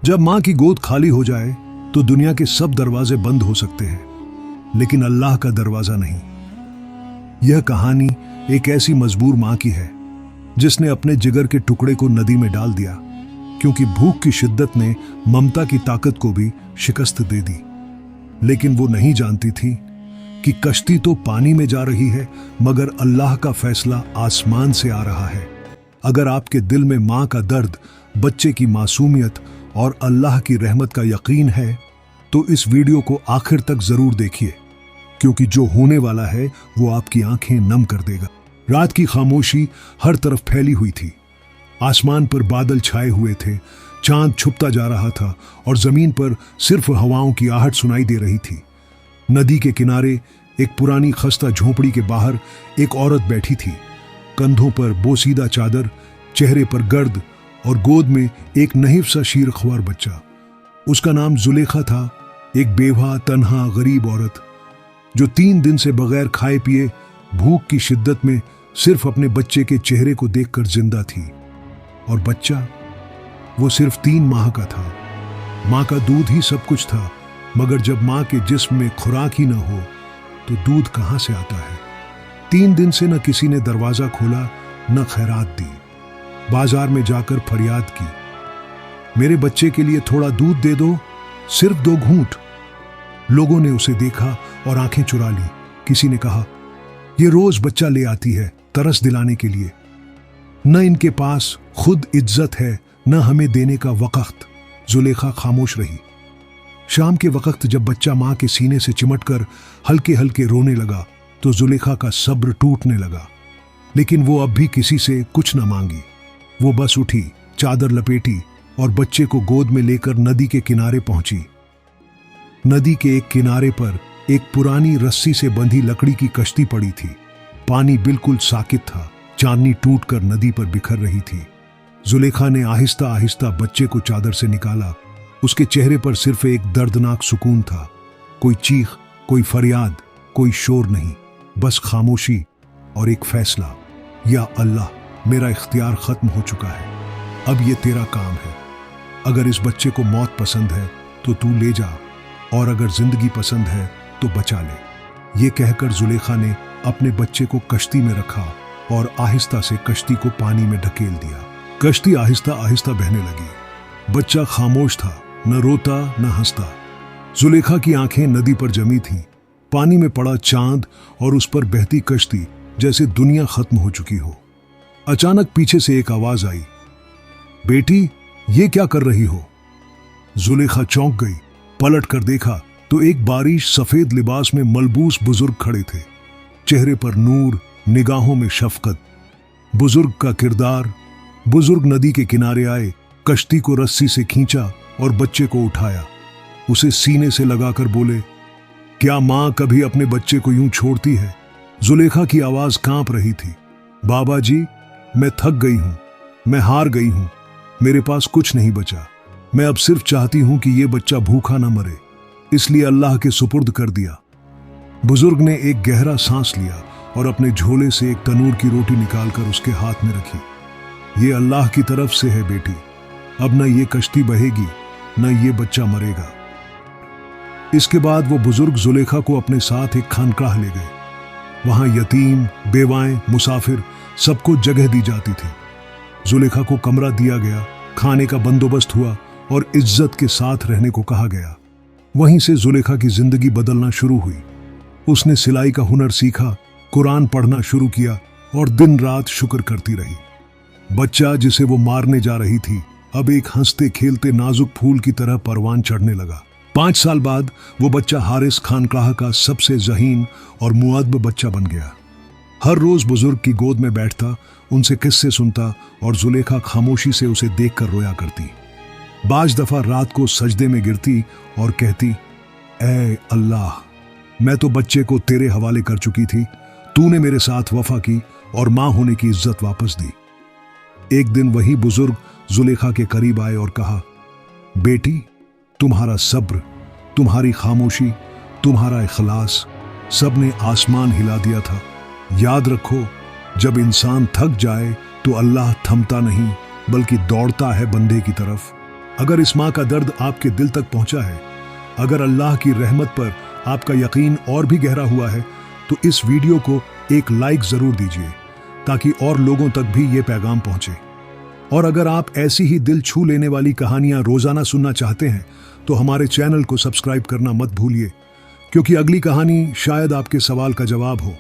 जब मां की गोद खाली हो जाए तो दुनिया के सब दरवाजे बंद हो सकते हैं, लेकिन अल्लाह का दरवाजा नहीं। यह कहानी एक ऐसी मजबूर मां की है जिसने अपने जिगर के टुकड़े को नदी में डाल दिया, क्योंकि भूख की शिद्दत ने ममता की ताकत को भी शिकस्त दे दी। लेकिन वो नहीं जानती थी कि कश्ती तो पानी में जा रही है, मगर अल्लाह का फैसला आसमान से आ रहा है। अगर आपके दिल में मां का दर्द, बच्चे की मासूमियत और अल्लाह की रहमत का यकीन है तो इस वीडियो को आखिर तक जरूर देखिए, क्योंकि जो होने वाला है वो आपकी आंखें नम कर देगा। रात की खामोशी हर तरफ फैली हुई थी। आसमान पर बादल छाए हुए थे, चांद छुपता जा रहा था और जमीन पर सिर्फ हवाओं की आहट सुनाई दे रही थी। नदी के किनारे एक पुरानी खस्ता झोपड़ी के बाहर एक औरत बैठी थी, कंधों पर बोसीदा चादर, चेहरे पर गर्द और गोद में एक नहीफ सा शीरख्वार बच्चा। उसका नाम जुलेखा था, एक बेवा तन्हा गरीब औरत जो 3 दिन से बगैर खाए पिए भूख की शिद्दत में सिर्फ अपने बच्चे के चेहरे को देखकर जिंदा थी। और बच्चा, वो सिर्फ 3 माह का था। मां का दूध ही सब कुछ था, मगर जब मां के जिस्म में खुराक ही ना हो तो दूध कहां से आता है। 3 दिन से न किसी ने दरवाजा खोला, न खैरात दी। बाजार में जाकर फरियाद की, मेरे बच्चे के लिए थोड़ा दूध दे दो, सिर्फ 2 घूंट। लोगों ने उसे देखा और आंखें चुरा ली। किसी ने कहा, ये रोज बच्चा ले आती है तरस दिलाने के लिए, न इनके पास खुद इज्जत है न हमें देने का वक्त। जुलेखा खामोश रही। शाम के वक्त जब बच्चा मां के सीने से चिमटकर हल्के हल्के रोने लगा तो जुलेखा का सब्र टूटने लगा। लेकिन वो अब भी किसी से कुछ न मांगी। वो बस उठी, चादर लपेटी और बच्चे को गोद में लेकर नदी के किनारे पहुंची। नदी के एक किनारे पर एक पुरानी रस्सी से बंधी लकड़ी की कश्ती पड़ी थी। पानी बिल्कुल साकित था, चांदनी टूटकर नदी पर बिखर रही थी। जुलेखा ने आहिस्ता आहिस्ता बच्चे को चादर से निकाला। उसके चेहरे पर सिर्फ एक दर्दनाक सुकून था। कोई चीख, कोई फरियाद, कोई शोर नहीं, बस खामोशी और एक फैसला, या अल्लाह, मेरा इख्तियार खत्म हो चुका है, अब ये तेरा काम है। अगर इस बच्चे को मौत पसंद है तो तू ले जा, और अगर जिंदगी पसंद है तो बचा ले। ये कहकर जुलेखा ने अपने बच्चे को कश्ती में रखा और आहिस्ता से कश्ती को पानी में ढकेल दिया। कश्ती आहिस्ता आहिस्ता बहने लगी। बच्चा खामोश था, न रोता न हंसता। जुलेखा की आंखें नदी पर जमी थीं। पानी में पड़ा चांद और उस पर बहती कश्ती, जैसे दुनिया खत्म हो चुकी हो। अचानक पीछे से एक आवाज आई, बेटी, ये क्या कर रही हो? जुलेखा चौंक गई। पलट कर देखा तो एक बारिश सफेद लिबास में मलबूस बुजुर्ग खड़े थे। चेहरे पर नूर, निगाहों में शफकत। बुजुर्ग का किरदार। बुजुर्ग नदी के किनारे आए, कश्ती को रस्सी से खींचा और बच्चे को उठाया। उसे सीने से लगाकर बोले, क्या मां कभी अपने बच्चे को यूं छोड़ती है? जुलेखा की आवाज कांप रही थी। बाबा जी, मैं थक गई हूं, मैं हार गई हूं, मेरे पास कुछ नहीं बचा। मैं अब सिर्फ चाहती हूं कि यह बच्चा भूखा ना मरे, इसलिए अल्लाह के सुपुर्द कर दिया। बुजुर्ग ने एक गहरा सांस लिया और अपने झोले से एक तनूर की रोटी निकालकर उसके हाथ में रखी। ये अल्लाह की तरफ से है बेटी, अब न ये कश्ती बहेगी न ये बच्चा मरेगा। इसके बाद वो बुजुर्ग जुलेखा को अपने साथ एक खानकाह ले गए। वहां यतीम, बेवाएं, मुसाफिर सबको जगह दी जाती थी। जुलेखा को कमरा दिया गया, खाने का बंदोबस्त हुआ और इज्जत के साथ रहने को कहा गया। वहीं से जुलेखा की जिंदगी बदलना शुरू हुई। उसने सिलाई का हुनर सीखा, कुरान पढ़ना शुरू किया और दिन रात शुक्र करती रही। बच्चा जिसे वो मारने जा रही थी, अब एक हंसते खेलते नाजुक फूल की तरह परवान चढ़ने लगा। 5 साल बाद वो बच्चा हारिस खानकाह का सबसे ज़हीन और मुअद्दब बच्चा बन गया। हर रोज बुजुर्ग की गोद में बैठता, उनसे किस्से सुनता और जुलेखा खामोशी से उसे देखकर रोया करती। बाज दफा रात को सजदे में गिरती और कहती, ऐ अल्लाह, मैं तो बच्चे को तेरे हवाले कर चुकी थी, तूने मेरे साथ वफा की और मां होने की इज्जत वापस दी। एक दिन वही बुजुर्ग जुलेखा के करीब आए और कहा, बेटी, तुम्हारा सब्र, तुम्हारी खामोशी, तुम्हारा इखलास, सब ने आसमान हिला दिया था। याद रखो, जब इंसान थक जाए तो अल्लाह थमता नहीं बल्कि दौड़ता है बंदे की तरफ। अगर इस माँ का दर्द आपके दिल तक पहुंचा है, अगर अल्लाह की रहमत पर आपका यकीन और भी गहरा हुआ है, तो इस वीडियो को एक लाइक जरूर दीजिए ताकि और लोगों तक भी ये पैगाम पहुंचे। और अगर आप ऐसी ही दिल छू लेने वाली कहानियां रोजाना सुनना चाहते हैं तो हमारे चैनल को सब्सक्राइब करना मत भूलिए, क्योंकि अगली कहानी शायद आपके सवाल का जवाब हो।